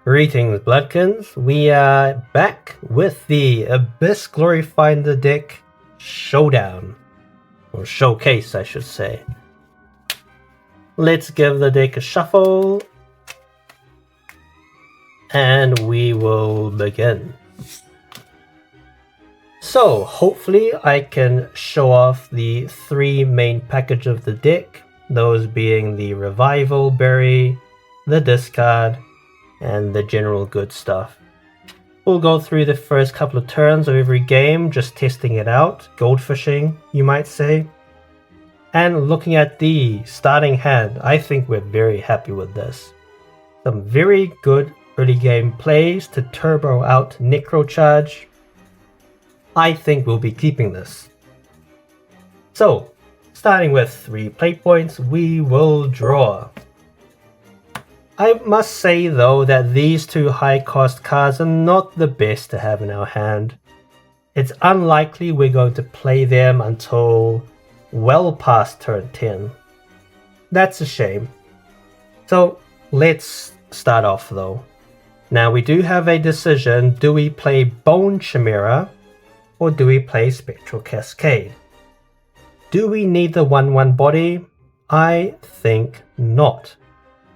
Greetings, Bloodkins. We are back with the Abyss Gloryfinder deck showdown. Or showcase, I should say. Let's give the deck a shuffle. And we will begin. So, hopefully I can show off the three main package of the deck. Those being the Revival Berry, the Discard, and the general good stuff. We'll go through the first couple of turns of every game, just testing it out, goldfishing, you might say. And looking at the starting hand, I think we're very happy with this. Some very good early game plays to turbo out Necrocharge. I think we'll be keeping this. So, starting with 3 play points, we will draw. I must say though that these two high cost cards are not the best to have in our hand. It's unlikely we're going to play them until well past turn 10. That's a shame. So let's start off though. Now we do have a decision, do we play Bone Chimera or do we play Spectral Cascade? Do we need the 1/1 body? I think not.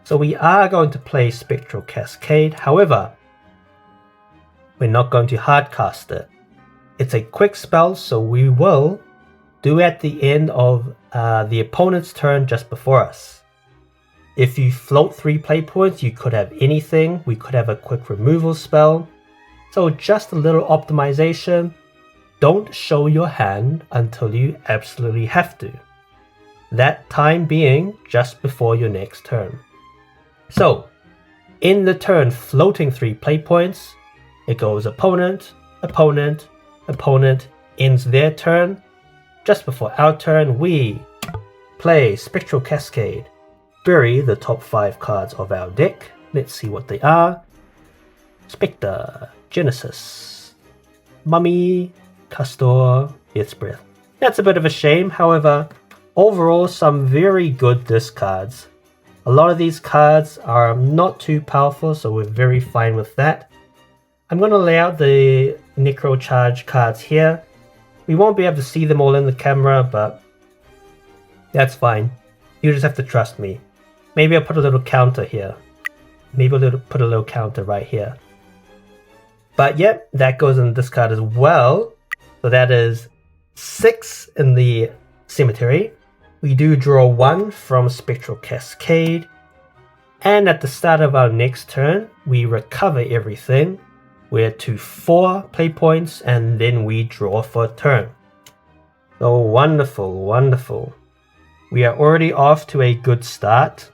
So we are going to play Spectral Cascade, however, we're not going to hardcast it. It's a quick spell, so we will do at the end of the opponent's turn just before us. If you float 3 play points, you could have anything. We could have a quick removal spell. So just a little optimization. Don't show your hand until you absolutely have to. That time being just before your next turn. So, in the turn floating 3 play points, it goes opponent, opponent, opponent, ends their turn. Just before our turn, we play Spectral Cascade. Bury the top 5 cards of our deck. Let's see what they are. Spectre, Genesis, Mummy, Castor, Death's Breath. That's a bit of a shame, however, overall some very good discards. A lot of these cards are not too powerful, so we're very fine with that. I'm going to lay out the Necrocharge cards here. We won't be able to see them all in the camera, but that's fine. You just have to trust me. Maybe I'll put a little counter here. Maybe I'll put a little counter right here. But yep, that goes in the discard as well. So that is 6 in the cemetery. We do draw 1 from Spectral Cascade, and at the start of our next turn, we recover everything. We're to 4 play points, and then we draw for a turn. Oh, wonderful, wonderful. We are already off to a good start.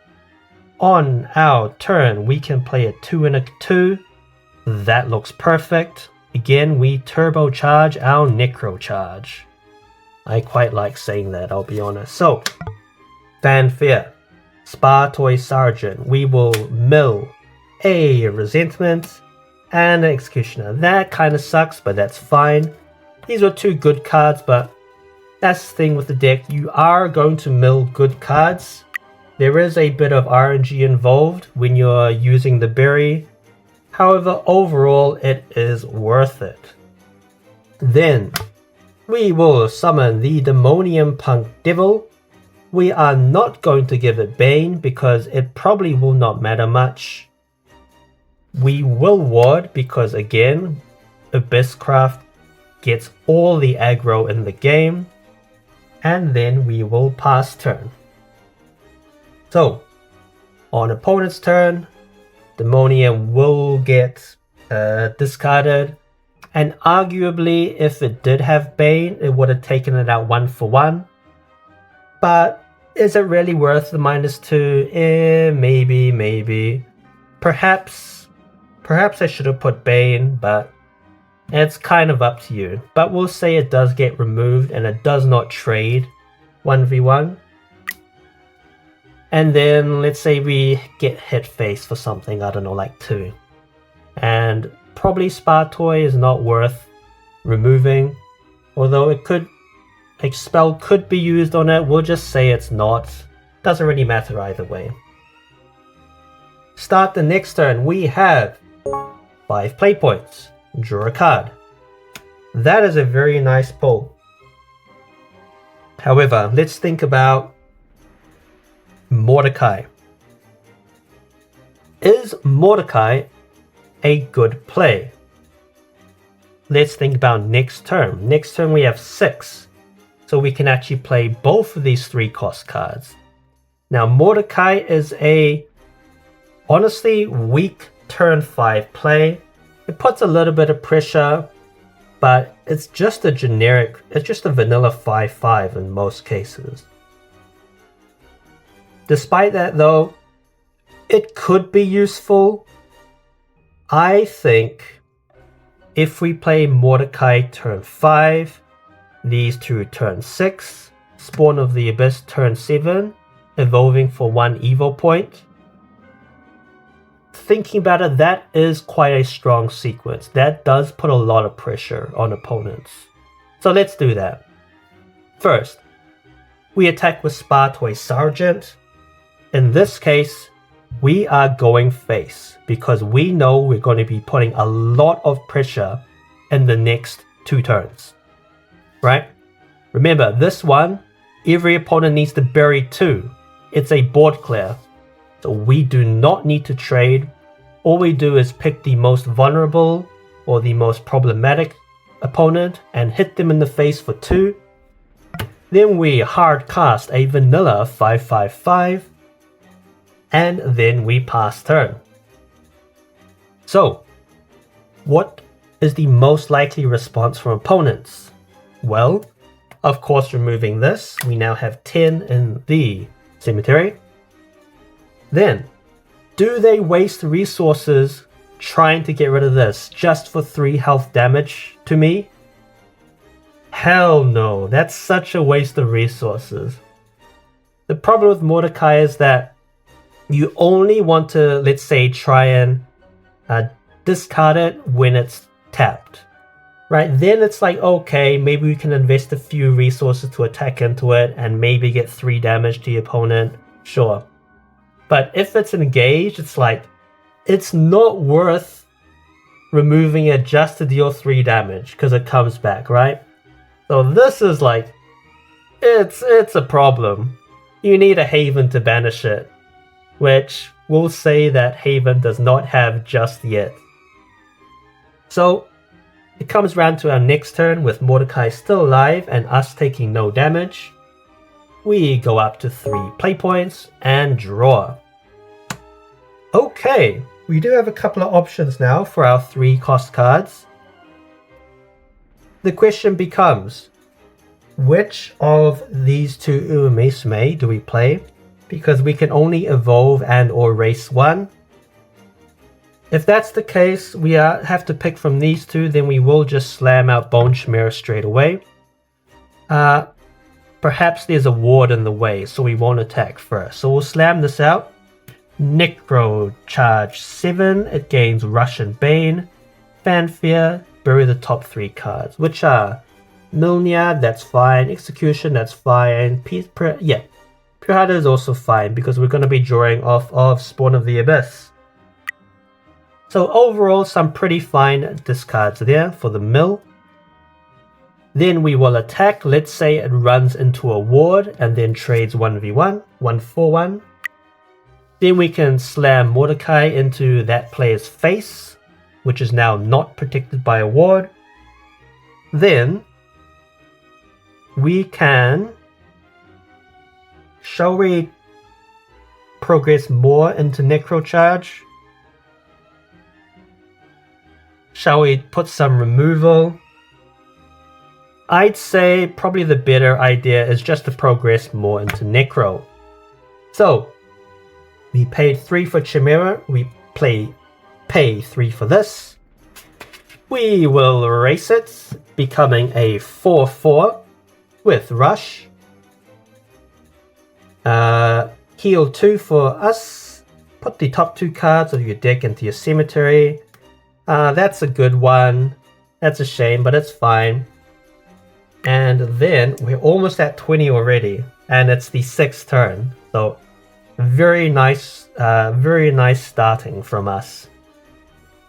On our turn, we can play a 2 and a 2. That looks perfect. Again, we turbocharge our Necrocharge. I quite like saying that, I'll be honest. So, Fanfare, Spar Toy Sergeant. We will mill a Resentment and an Executioner. That kind of sucks, but that's fine. These were 2 good cards, but that's the thing with the deck. You are going to mill good cards. There is a bit of RNG involved when you're using the berry. However, overall, it is worth it. Then, we will summon the Demonium Punk Devil. We are not going to give it Bane because it probably will not matter much. We will ward because again, Abysscraft gets all the aggro in the game. And then we will pass turn. So, on opponent's turn, Demonium will get discarded. And arguably, if it did have Bane, it would have taken it out 1 for 1. But is it really worth the -2? Maybe. Perhaps I should have put Bane, but it's kind of up to you. But we'll say it does get removed and it does not trade 1v1. And then let's say we get hit face for something, I don't know, like 2. And probably Spar Toy is not worth removing, although it could, a spell could be used on it. We'll just say it's not. Doesn't really matter either way. Start the next turn. We have 5 play points. Draw a card. That is a very nice pull. However, let's think about Mordecai. Is Mordecai a good play? Let's think about next turn. Next turn we have 6. So we can actually play both of these 3 cost cards. Now Mordecai is a honestly weak turn 5 play. It puts a little bit of pressure, but it's just a generic, it's just a vanilla 5/5 in most cases. Despite that though, it could be useful. I think if we play Mordecai turn 5, these 2 turn 6, Spawn of the Abyss turn 7, evolving for 1 evo point. Thinking about it, that is quite a strong sequence. That does put a lot of pressure on opponents. So let's do that. First, we attack with Spartoy Sergeant. In this case, we are going face because we know we're going to be putting a lot of pressure in the next 2 turns. Right? Remember, this one, every opponent needs to bury 2. It's a board clear. So we do not need to trade. All we do is pick the most vulnerable or the most problematic opponent and hit them in the face for 2. Then we hard cast a vanilla 5/5/5. And then we pass turn. So, what is the most likely response from opponents? Well, of course, removing this, we now have 10 in the cemetery. Then, do they waste resources trying to get rid of this just for 3 health damage to me? Hell no, that's such a waste of resources. The problem with Mordecai is that you only want to, let's say, try and discard it when it's tapped. Right? Then it's like, okay, maybe we can invest a few resources to attack into it and maybe get 3 damage to the opponent. Sure. But if it's engaged, it's like, it's not worth removing it just to deal 3 damage because it comes back, right? So this is like, it's a problem. You need a Haven to banish it, which we'll say that Haven does not have just yet. So it comes round to our next turn with Mordecai still alive and us taking no damage. We go up to 3 play points and draw. Okay, we do have a couple of options now for our 3 cost cards. The question becomes, which of these 2 Uemisme do we play? Because we can only evolve and or race 1. If that's the case, we have to pick from these 2, then we will just slam out Bone Chimera straight away. Perhaps there's a ward in the way, so we won't attack first. So we'll slam this out. Necro charge 7, it gains Rush and Bane. Fanfare, bury the top 3 cards, which are Milnia, that's fine. Execution, that's fine. Pirata is also fine because we're going to be drawing off of Spawn of the Abyss. So overall, some pretty fine discards there for the mill. Then we will attack. Let's say it runs into a ward and then trades 1v1, 1-4-1. Then we can slam Mordecai into that player's face, which is now not protected by a ward. Then we can... Shall we progress more into Necro Charge? Shall we put some removal? I'd say probably the better idea is just to progress more into Necro. So, we paid 3 for Chimera, we pay 3 for this. We will erase it, becoming a 4-4 with Rush. Heal 2 for us. Put the top 2 cards of your deck into your cemetery. That's a good one. That's a shame, but it's fine. And then we're almost at 20 already, and it's the 6th turn. So very nice starting from us.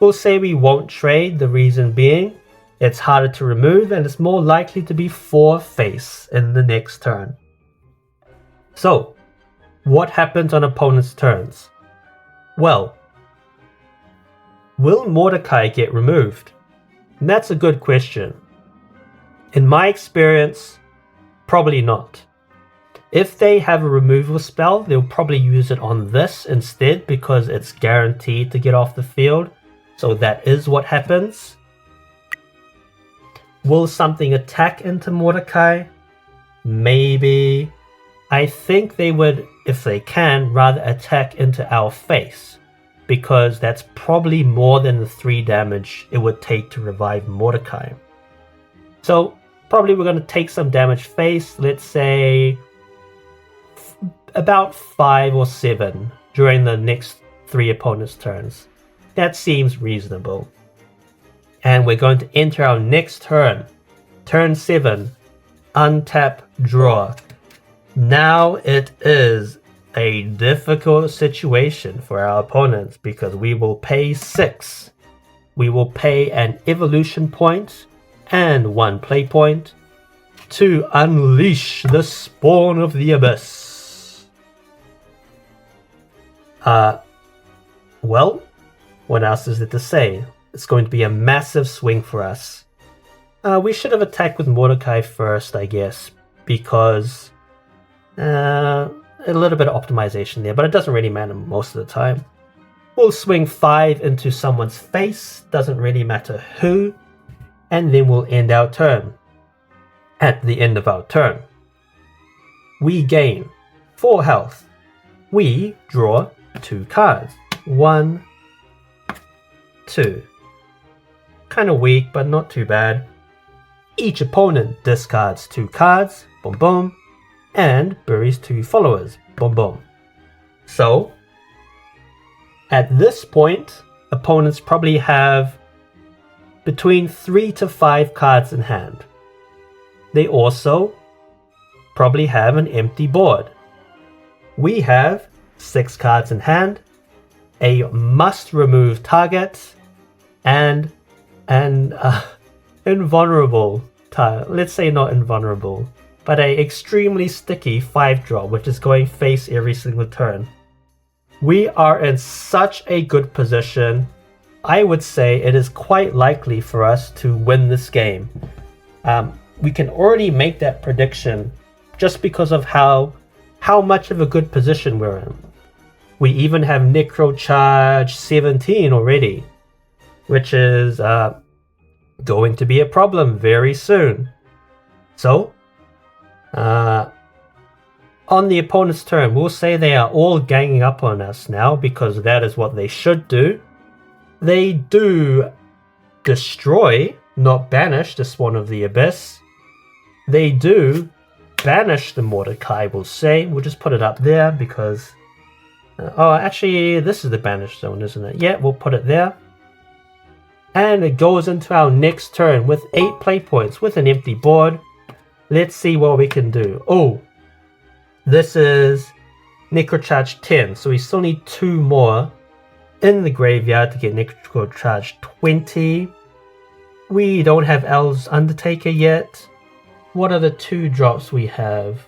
We'll say we won't trade, the reason being it's harder to remove and it's more likely to be 4 face in the next turn. So, what happens on opponent's turns? Well, will Mordecai get removed? And that's a good question. In my experience, probably not. If they have a removal spell, they'll probably use it on this instead because it's guaranteed to get off the field. So that is what happens. Will something attack into Mordecai? Maybe. I think they would, if they can, rather attack into our face, because that's probably more than the 3 damage it would take to revive Mordecai. So probably we're going to take some damage face, let's say about 5 or 7 during the next 3 opponents' turns. That seems reasonable. And we're going to enter our next turn. Turn 7. Untap, draw. Now it is a difficult situation for our opponents because we will pay 6. We will pay an evolution point and 1 play point to unleash the spawn of the abyss. Well, what else is there to say? It's going to be a massive swing for us. We should have attacked with Mordecai first, I guess, because a little bit of optimization there, but it doesn't really matter most of the time. We'll swing 5 into someone's face, doesn't really matter who, and then we'll end our turn. At the end of our turn, we gain 4 health. We draw 2 cards. 1, 2. Kind of weak, but not too bad. Each opponent discards 2 cards, boom boom, and buries 2 followers, boom boom. So, at this point, opponents probably have between 3 to 5 cards in hand. They also probably have an empty board. We have 6 cards in hand, a must remove target, and an invulnerable tile. Let's say not invulnerable, but a extremely sticky 5-drop, which is going face every single turn. We are in such a good position. I would say it is quite likely for us to win this game. We can already make that prediction just because of how much of a good position we're in. We even have Necro Charge 17 already, which is going to be a problem very soon. So, on the opponent's turn, we'll say they are all ganging up on us now because that is what they should do. They do destroy, not banish, the Spawn of the Abyss. They do banish the Mordecai, we'll say. We'll just put it up there because... oh, actually, this is the banish zone, isn't it? Yeah, we'll put it there. And it goes into our next turn with 8 play points with an empty board. Let's see what we can do. Oh, this is Necrocharge 10, so we still need 2 more in the graveyard to get Necrocharge 20. We don't have El's Undertaker yet. What are the 2 drops we have?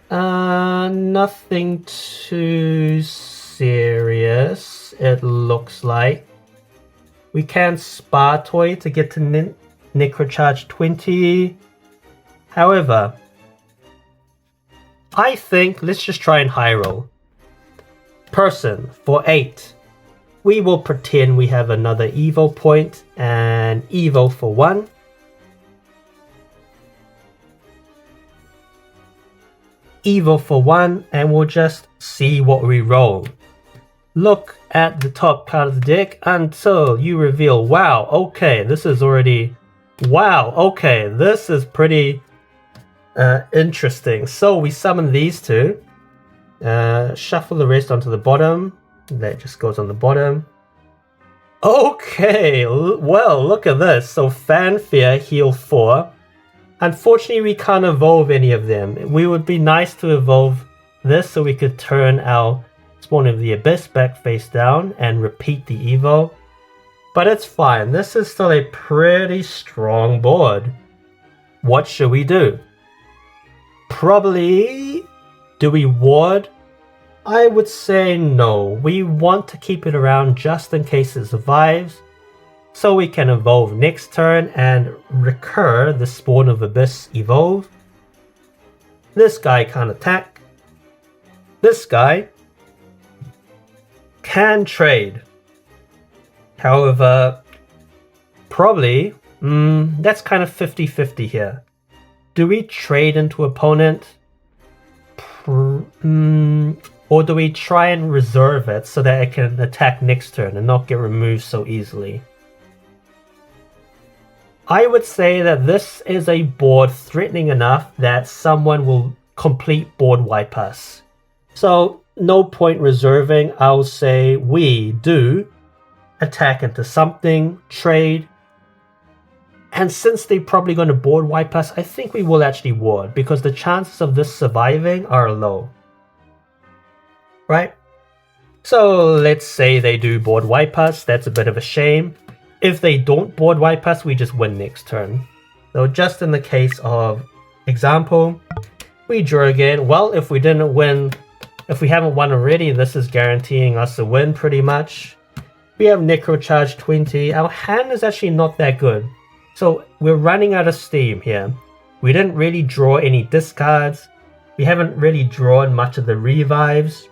Nothing too serious, it looks like. We can Spar Toy to get to Necrocharge 20. However, I think let's just try and high roll. Person for 8. We will pretend we have another Evo point and Evo for 1. Evo for 1, and we'll just see what we roll. Look at the top card of the deck until you reveal, wow, okay, this is already, wow, okay, this is pretty interesting. So we summon these 2, shuffle the rest onto the bottom, that just goes on the bottom. Okay, well, look at this. So Fanfare, heal 4. Unfortunately, we can't evolve any of them. We would be nice to evolve this so we could turn our Spawn of the Abyss back face down and repeat the Evo. But it's fine. This is still a pretty strong board. What should we do? Probably... Do we ward? I would say no. We want to keep it around just in case it survives, so we can evolve next turn and recur the Spawn of Abyss evolve. This guy can't attack. This guy can trade. However, probably, that's kind of 50-50 here. Do we trade into opponent? Or do we try and reserve it so that it can attack next turn and not get removed so easily? I would say that this is a board threatening enough that someone will complete board wipe us. So no point reserving. I'll say we do attack into something, trade, and since they're probably going to board wipe us, I think we will actually ward because the chances of this surviving are low. Right? So let's say they do board wipe us. That's a bit of a shame. If they don't board wipe us, we just win next turn. So just in the case of example, we draw again. Well, if we didn't win, if we haven't won already, this is guaranteeing us a win pretty much. We have Necrocharge 20. Our hand is actually not that good. So we're running out of steam here. We didn't really draw any discards. We haven't really drawn much of the revives.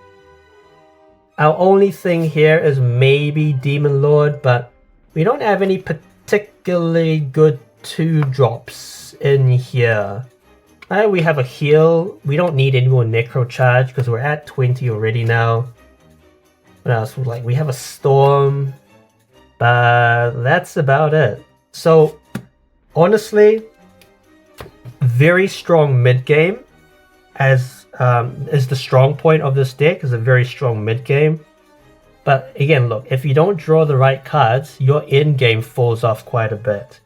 Our only thing here is maybe Demon Lord, but we don't have any particularly good 2-drops in here. We have a heal. We don't need any more Necrocharge because we're at 20 already now. What else? Like, we have a Storm, but that's about it. So honestly, very strong mid game, as is the strong point of this deck. Is a very strong mid game. But again, look, if you don't draw the right cards, your end game falls off quite a bit.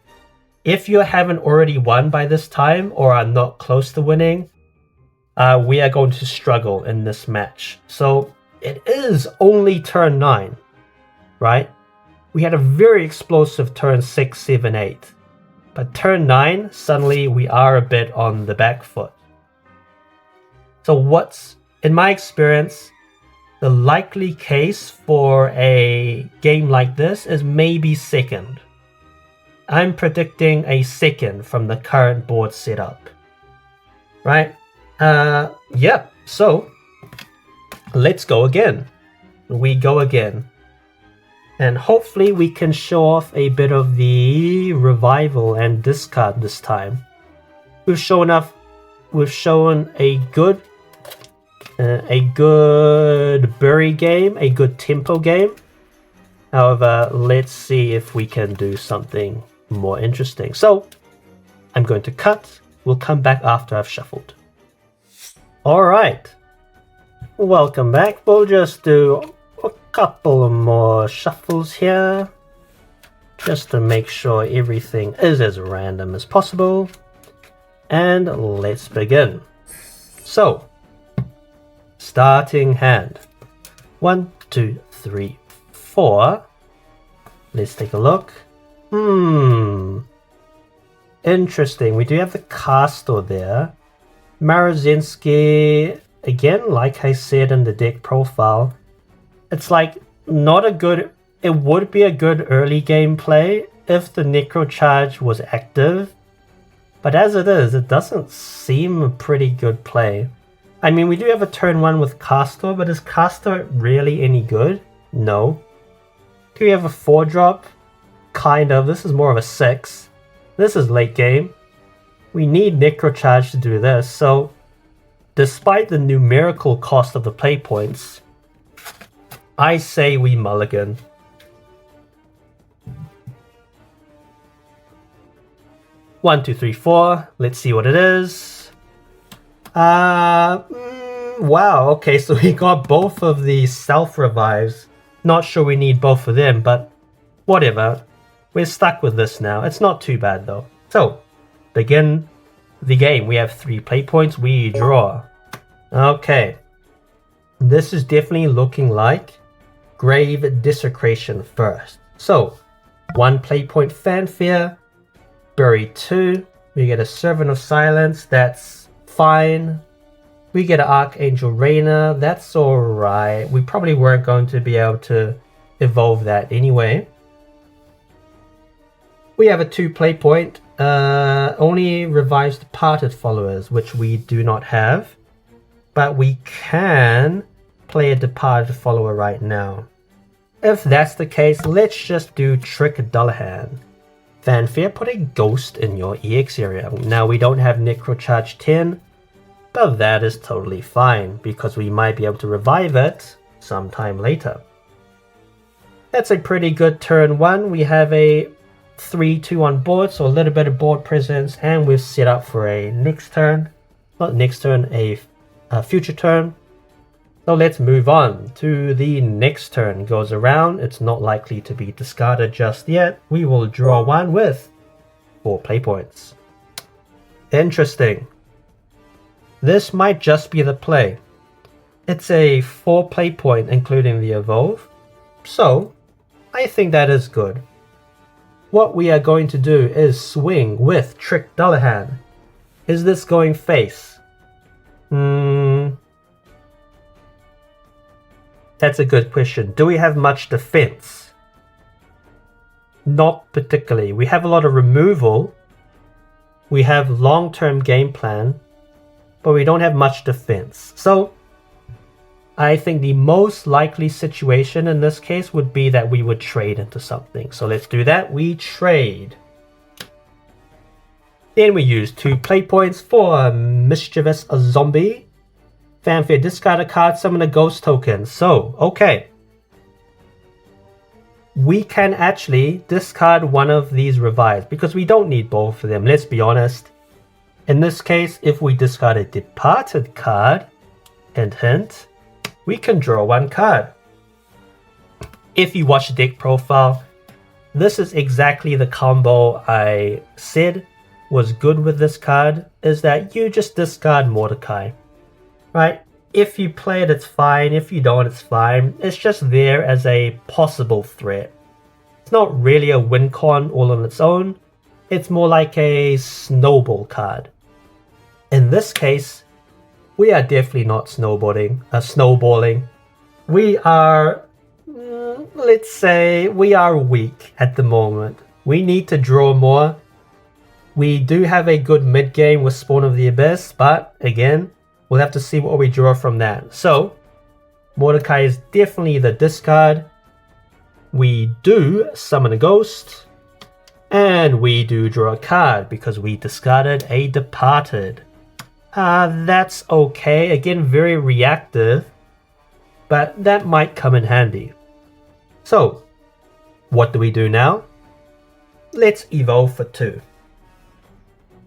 If you haven't already won by this time or are not close to winning, we are going to struggle in this match. So it is only turn 9, right? We had a very explosive turn 6, 7, 8. But turn 9, suddenly we are a bit on the back foot. So what's, in my experience, the likely case for a game like this is maybe second. I'm predicting a second from the current board setup. Right? Yeah, so let's go again. We go again. And hopefully we can show off a bit of the revival and discard this time. We've shown a good bury game, a good tempo game. However, let's see if we can do something more interesting. So I'm going to cut. We'll come back after I've shuffled. Alright. Welcome back. We'll just do a couple more shuffles here, just to make sure everything is as random as possible. And let's begin. So, starting hand. 1, 2, 3, 4. Let's take a look. Interesting. We do have the Castor there. Marazinski, again, like I said in the deck profile, it's like not a good... It would be a good early game play if the Necrocharge was active. But as it is, it doesn't seem a pretty good play. I mean, we do have a turn 1 with Castor, but is Castor really any good? No. Do we have a 4-drop? Kind of. This is more of a 6. This is late game. We need Necrocharge to do this, so despite the numerical cost of the play points, I say we mulligan. One, two, three, 4. Let's see what it is. Wow, okay, so we got both of the self-revives. Not sure we need both of them, but whatever. We're stuck with this now. It's not too bad though. So, begin the game. We have 3 play points. We draw. Okay. This is definitely looking like Grave Desecration first. So, 1 play point Fanfare. Bury 2. We get a Servant of Silence. That's fine. We get an Archangel Rainer. That's alright. We probably weren't going to be able to evolve that anyway. We have a 2 play point. Only revives Departed Followers, which we do not have. But we can play a Departed Follower right now. If that's the case, let's just do Trick Dullahan. Fanfare, put a ghost in your EX area. Now we don't have Necrocharge 10, but that is totally fine because we might be able to revive it sometime later. That's a pretty good turn 1. We have a 3-2 on board, so a little bit of board presence, and we're set up for a next turn. Not next turn, a future turn. So let's move on to the next turn. Goes around. It's not likely to be discarded just yet. We will draw 1 with 4 play points. Interesting. This might just be the play. It's a 4 play point including the evolve. So I think that is good. What we are going to do is swing with Trick Dullahan. Is this going face? That's a good question. Do we have much defense? Not particularly. We have a lot of removal. We have long-term game plan, but we don't have much defense. So I think the most likely situation in this case would be that we would trade into something. So let's do that. We trade. Then we use 2 play points for a Mischievous Zombie. Fanfare, discard a card, summon a ghost token. So, okay. We can actually discard one of these revives because we don't need both of them, let's be honest. In this case, if we discard a Departed card, hint, we can draw 1 card. If you watch the deck profile, this is exactly the combo I said was good with this card, is that you just discard Mordecai. Right? If you play it, it's fine. If you don't, it's fine. It's just there as a possible threat. It's not really a win con all on its own. It's more like a snowball card. In this case, we are definitely not snowballing. We are, let's say, we are weak at the moment. We need to draw more. We do have a good mid game with Spawn of the Abyss, but again, we'll have to see what we draw from that. So, Mordecai is definitely the discard. We do summon a ghost. And we do draw a card because we discarded a Departed. That's okay. Again, very reactive. But that might come in handy. So, what do we do now? Let's evolve for 2.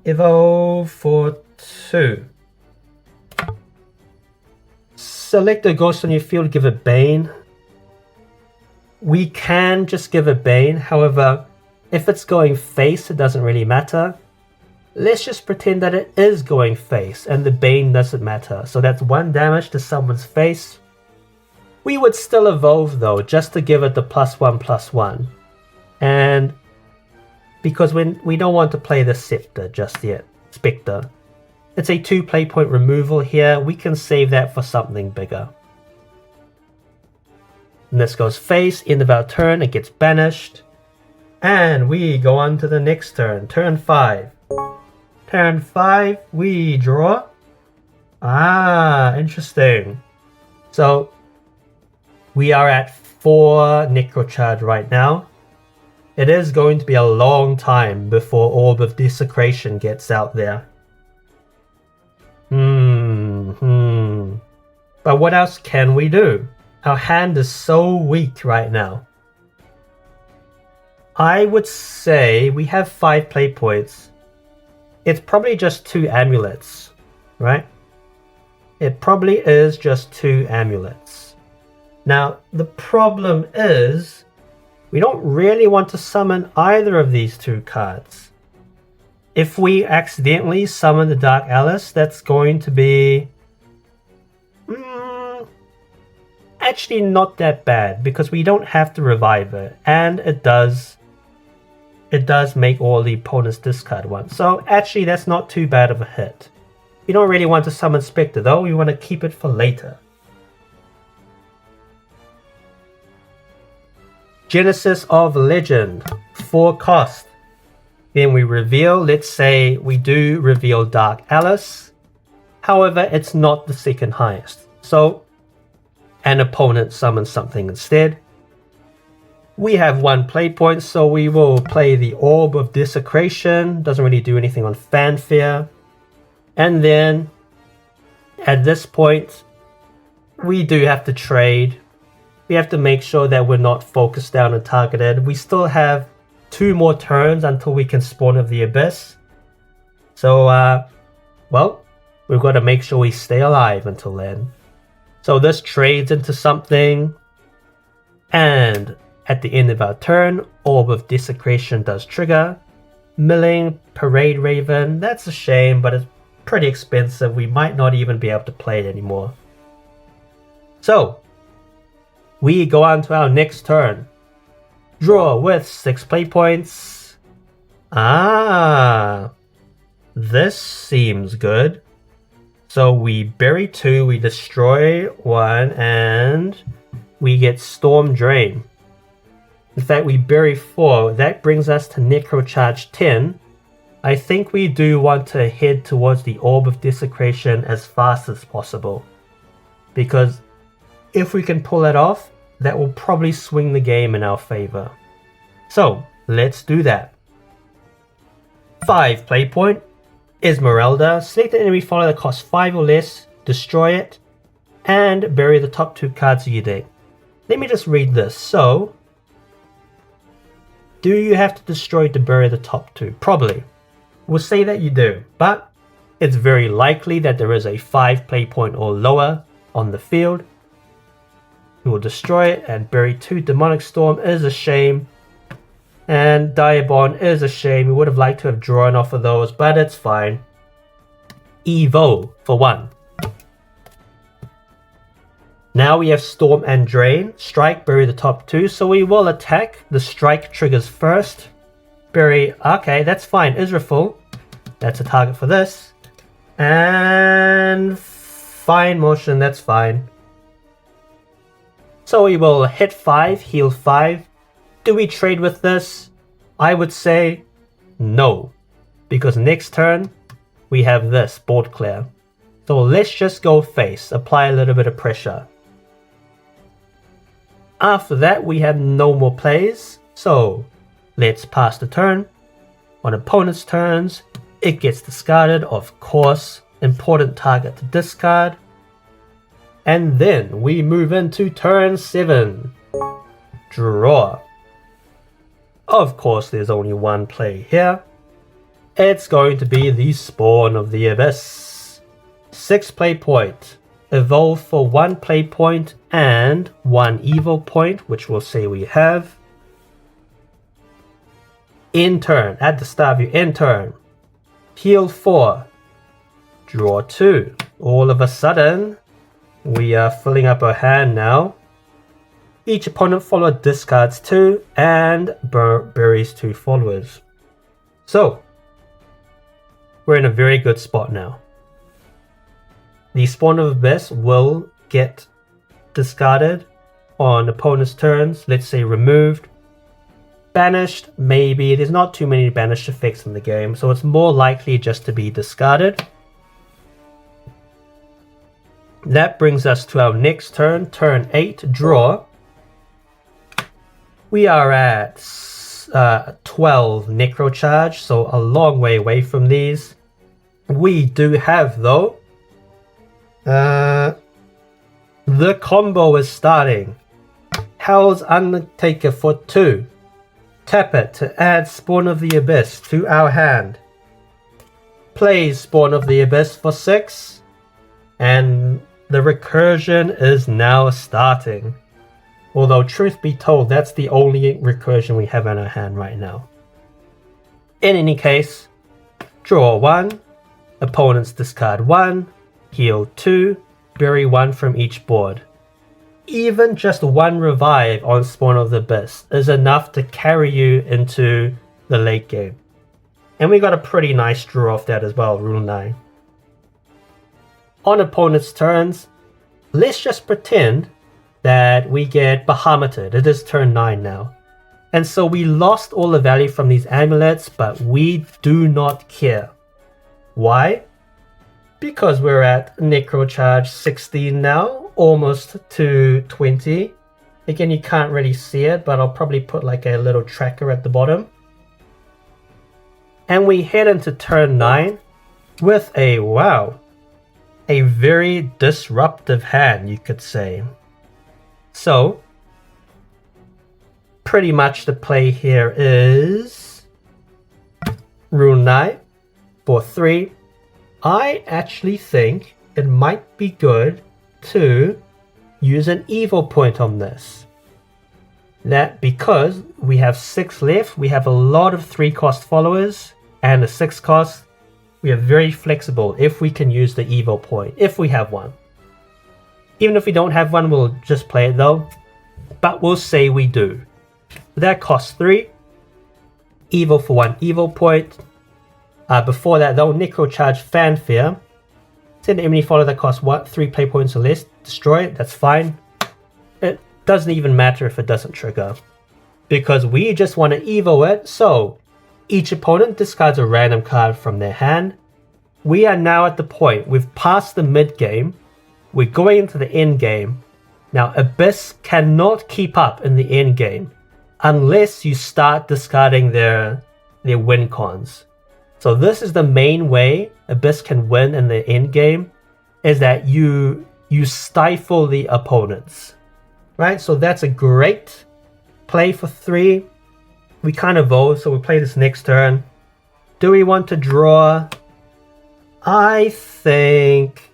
Evolve for 2. Select a ghost on your field, give it Bane. We can just give it Bane, however, if it's going face, it doesn't really matter. Let's just pretend that it is going face, and the Bane doesn't matter. So that's 1 damage to someone's face. We would still evolve though, just to give it the +1/+1. And because we don't want to play the Scepter just yet, Spectre. It's a 2 play point removal here. We can save that for something bigger. And this goes face, end of our turn, it gets banished. And we go on to the next turn, turn 5. Turn 5, we draw. Interesting. So, we are at 4 Necrocharge right now. It is going to be a long time before Orb of Desecration gets out there. But what else can we do? Our hand is so weak right now. I would say we have 5 play points. It's probably just 2 amulets, right? It probably is just 2 amulets. Now, the problem is we don't really want to summon either of these 2 cards. If we accidentally summon the Dark Alice, that's going to be actually not that bad because we don't have to revive it, and it does it does make all the opponents discard one. So actually that's not too bad of a hit. We don't really want to summon Spectre though, we want to keep it for later. Genesis of Legend, 4 cost. Then we reveal, let's say we do reveal Dark Alice. However, it's not the second highest. So an opponent summons something instead. We have 1 play point, so we will play the Orb of Desecration. Doesn't really do anything on fanfare. And then at this point, we do have to trade. We have to make sure that we're not focused down and targeted. We still have 2 more turns until we can spawn of the Abyss. So, well, we've got to make sure we stay alive until then. So this trades into something. And at the end of our turn, Orb of Desecration does trigger. Milling, Parade Raven, that's a shame, but it's pretty expensive. We might not even be able to play it anymore. So, we go on to our next turn. Draw with 6 play points. Ah, this seems good. So we bury 2, we destroy 1, and we get Storm Drain. In fact, we bury 4. That brings us to Necrocharge 10. I think we do want to head towards the Orb of Desecration as fast as possible. Because if we can pull it off, that will probably swing the game in our favor. So, let's do that. 5 play point. Esmeralda. Select an enemy follower that costs 5 or less, destroy it, and bury the top 2 cards of your deck. Let me just read this. So, do you have to destroy to bury the top 2? Probably. We'll say that you do, but it's very likely that there is a 5 play point or lower on the field. We will destroy it and bury 2. Demonic Storm is a shame. And Diabond is a shame. We would have liked to have drawn off of those, but it's fine. Evo for 1. Now we have Storm and Drain. Strike, bury the top 2. So we will attack. The strike triggers first. Bury. Okay, that's fine. Israful. That's a target for this. And fine motion. That's fine. So we will hit 5, heal 5. Do we trade with this? I would say no. Because next turn, we have this, board clear. So let's just go face, apply a little bit of pressure. After that, we have no more plays. So let's pass the turn. On opponent's turns, it gets discarded, of course. Important target to discard. And then we move into turn 7. Draw. Of course, there's only 1 play here. It's going to be the Spawn of the Abyss. 6 play point. Evolve for 1 play point and 1 evil point, which we'll say we have. End turn. At the start of your end turn. Heal 4. Draw 2. All of a sudden, we are filling up our hand now. Each opponent follower discards 2 and buries 2 followers. So, we're in a very good spot now. The Spawn of Abyss will get discarded on opponent's turns. Let's say removed. Banished, maybe. There's not too many banished effects in the game, so it's more likely just to be discarded. That brings us to our next turn, turn 8, draw. We are at 12 Necrocharge, so a long way away from these. We do have, though, the combo is starting. Hell's Undertaker for 2. Tap it to add Spawn of the Abyss to our hand. Plays Spawn of the Abyss for 6. And the recursion is now starting. Although, truth be told, that's the only recursion we have in our hand right now. In any case, draw 1, opponents discard 1, heal 2, bury 1 from each board. Even just 1 revive on Spawn of the Abyss is enough to carry you into the late game. And we got a pretty nice draw off that as well, rule 9. On opponent's turns, let's just pretend that we get Bahamutted. It is turn 9 now. And so we lost all the value from these amulets, but we do not care. Why? Because we're at Necrocharge 16 now, almost to 20. Again, you can't really see it, but I'll probably put like a little tracker at the bottom. And we head into turn 9 with a, wow, a very disruptive hand, you could say. So, pretty much the play here is rule 9 for 3. I actually think it might be good to use an evil point on this. That because we have 6 left, we have a lot of 3-cost followers and a 6-cost. We are very flexible if we can use the evil point, if we have one. Even if we don't have one, we'll just play it though. But we'll say we do. That costs 3. Evil for 1 evil point. Before that though, Necrocharge Fanfare. Send an enemy follower that costs 3 play points or less. Destroy it, that's fine. It doesn't even matter if it doesn't trigger. Because we just want to evil it, so each opponent discards a random card from their hand. We are now at the point, we've passed the mid game. We're going into the end game. Now Abyss cannot keep up in the end game unless you start discarding their win cons. So this is the main way Abyss can win in the end game, is that you stifle the opponents. Right? So that's a great play for 3. We can't evolve, so we'll play this next turn. Do we want to draw? I think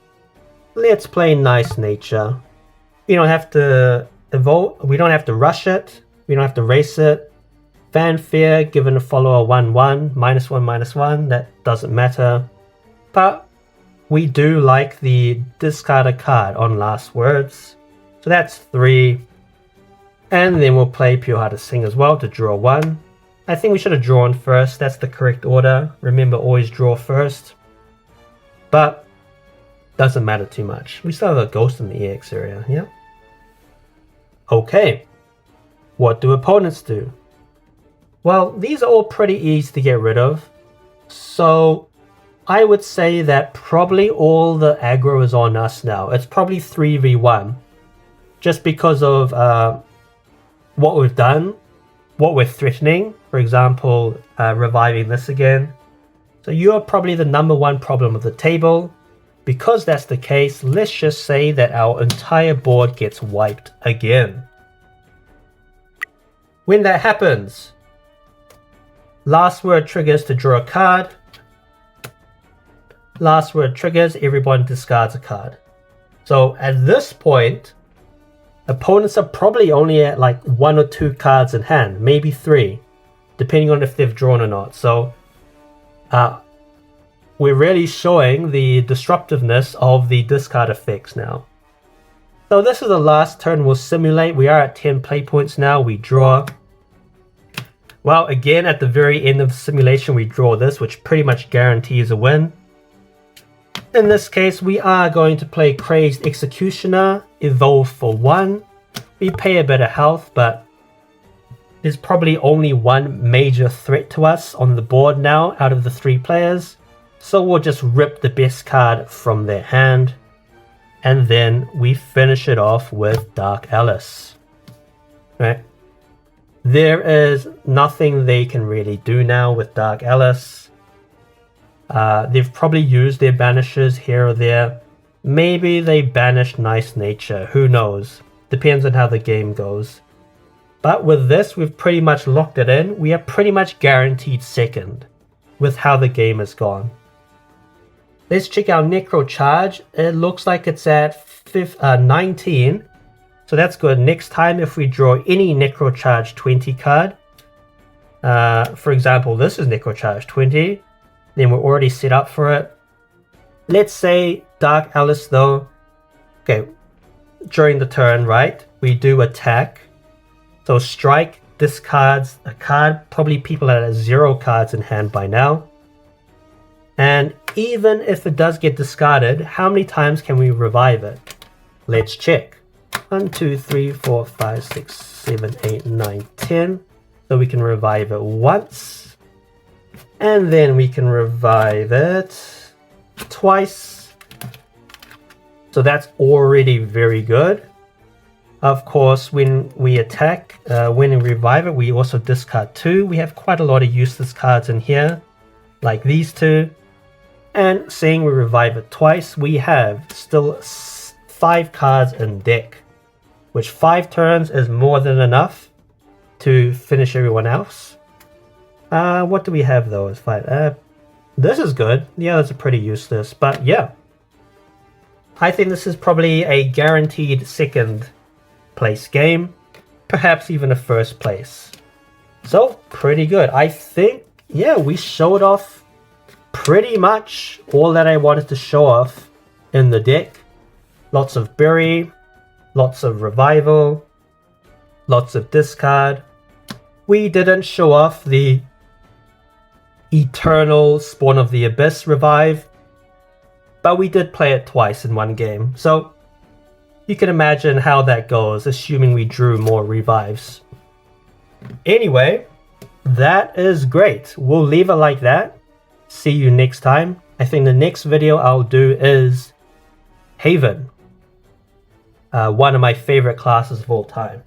let's play Nice Nature. We don't have to evolve, we don't have to rush it, we don't have to race it. Fanfare, given a follower 1/1, -1/-1, that doesn't matter. But we do like the discard a card on last words. So that's 3. And then we'll play Pure Hearted Sing as well to draw 1. I think we should have drawn first, that's the correct order. Remember, always draw first. But doesn't matter too much. We still have a ghost in the EX area, yeah? Okay. What do opponents do? Well, these are all pretty easy to get rid of. So I would say that probably all the aggro is on us now. It's probably 3v1. Just because of what we've done, what we're threatening. For example, reviving this again. So you're probably the number 1 problem of the table. Because that's the case, let's just say that our entire board gets wiped again. When that happens, last word triggers to draw a card. Last word triggers, everyone discards a card. So at this point, opponents are probably only at like 1 or 2 cards in hand, maybe 3, depending on if they've drawn or not. So we're really showing the disruptiveness of the discard effects now. So this is the last turn we'll simulate. We are at 10 play points now. We draw. Well, again, at the very end of the simulation, we draw this, which pretty much guarantees a win. In this case, we are going to play Crazed Executioner, evolve for 1. We pay a bit of health, but there's probably only 1 major threat to us on the board now out of the 3 players. So we'll just rip the best card from their hand. And then we finish it off with Dark Alice. Right? There is nothing they can really do now with Dark Alice. They've probably used their banishes here or there. Maybe they banished Nice Nature. Who knows? Depends on how the game goes. But with this, we've pretty much locked it in. We are pretty much guaranteed second with how the game has gone. Let's check our Necrocharge. It looks like it's at 19. So that's good. Next time, if we draw any Necrocharge 20 card, for example, this is Necrocharge 20, then we're already set up for it. Let's say Dark Alice though. Okay, during the turn, right, we do attack. So strike discards a card. Probably people that have 0 cards in hand by now. And even if it does get discarded, how many times can we revive it? Let's check. 1, 2, 3, 4, 5, 6, 7, 8, 9, 10. So we can revive it once. And then we can revive it twice. So that's already very good. Of course, when we attack, when we revive it, we also discard 2. We have quite a lot of useless cards in here, like these 2. And seeing we revive it twice, we have still 5 cards in deck, which 5 turns is more than enough to finish everyone else. What do we have though? It's fine. This is good. The others are pretty useless, but yeah. I think this is probably a guaranteed second place game, perhaps even a first place. So pretty good. I think, yeah, we showed off pretty much all that I wanted to show off in the deck. Lots of bury, lots of revival, lots of discard. We didn't show off the Eternal Spawn of the Abyss revive, but we did play it twice in one game. So you can imagine how that goes, assuming we drew more revives. Anyway, that is great. We'll leave it like that. See you next time. I think the next video I'll do is Haven. One of my favorite classes of all time.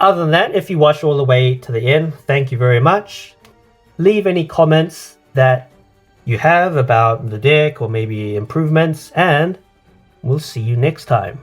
Other than that, if you watched all the way to the end, thank you very much. Leave any comments that you have about the deck or maybe improvements, and we'll see you next time.